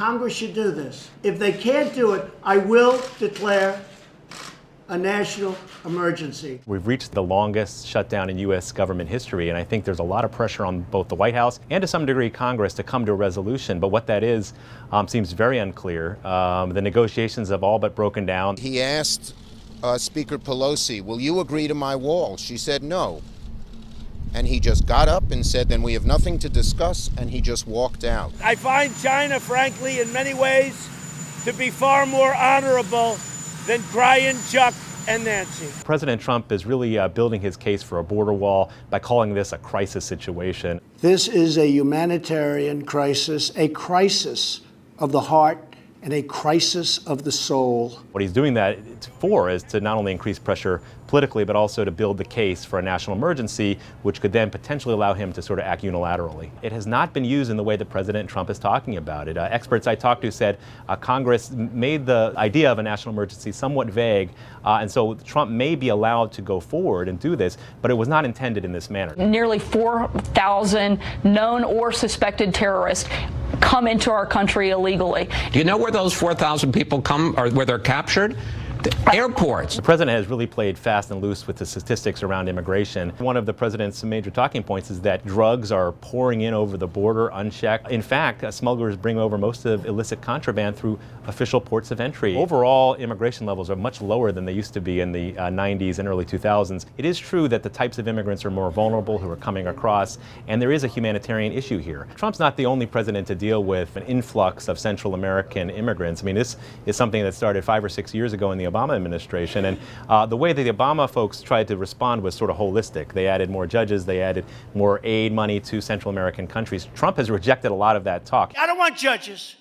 Congress should do this. If they can't do it, I will declare a national emergency. We've reached the longest shutdown in U.S. government history, and I think there's a lot of pressure on both the White House and to some degree Congress to come to a resolution. But what that is seems very unclear. The negotiations have all but broken down. He asked Speaker Pelosi, will you agree to my wall? She said no. And he just got up and said, then we have nothing to discuss, and he just walked out. I find China, frankly, in many ways, to be far more honorable than Brian, Chuck, and Nancy. President Trump is really building his case for a border wall by calling this a crisis situation. This is a humanitarian crisis, a crisis of the heart and a crisis of the soul. What he's doing that for is to not only increase pressure politically, but also to build the case for a national emergency, which could then potentially allow him to sort of act unilaterally. It has not been used in the way that President Trump is talking about it. Experts I talked to said Congress made the idea of a national emergency somewhat vague, and so Trump may be allowed to go forward and do this, but it was not intended in this manner. Nearly 4,000 known or suspected terrorists come into our country illegally. Do you know where those 4,000 people come, or where they're captured? The airports. The president has really played fast and loose with the statistics around immigration. One of the president's major talking points is that drugs are pouring in over the border unchecked. In fact, smugglers bring over most of illicit contraband through official ports of entry. Overall, immigration levels are much lower than they used to be in the 90s and early 2000s. It is true that the types of immigrants are more vulnerable who are coming across, and there is a humanitarian issue here. Trump's not the only president to deal with an influx of Central American immigrants. I mean, this is something that started 5 or 6 years ago in the Obama administration, and the way that the Obama folks tried to respond was sort of holistic. They added more judges, they added more aid money to Central American countries. Trump has rejected a lot of that talk. I don't want judges.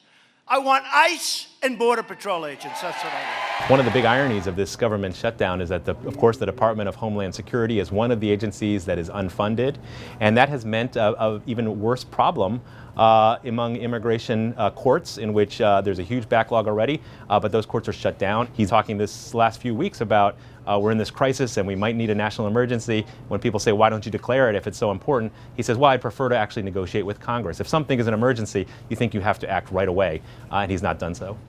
I want ICE and Border Patrol agents. That's what I want. One of the big ironies of this government shutdown is that, of course, the Department of Homeland Security is one of the agencies that is unfunded, and that has meant an even worse problem among immigration courts, in which there's a huge backlog already, but those courts are shut down. He's talking this last few weeks about we're in this crisis and we might need a national emergency. When people say, why don't you declare it if it's so important? He says, well, I'd prefer to actually negotiate with Congress. If something is an emergency, you think you have to act right away, and he's not done so.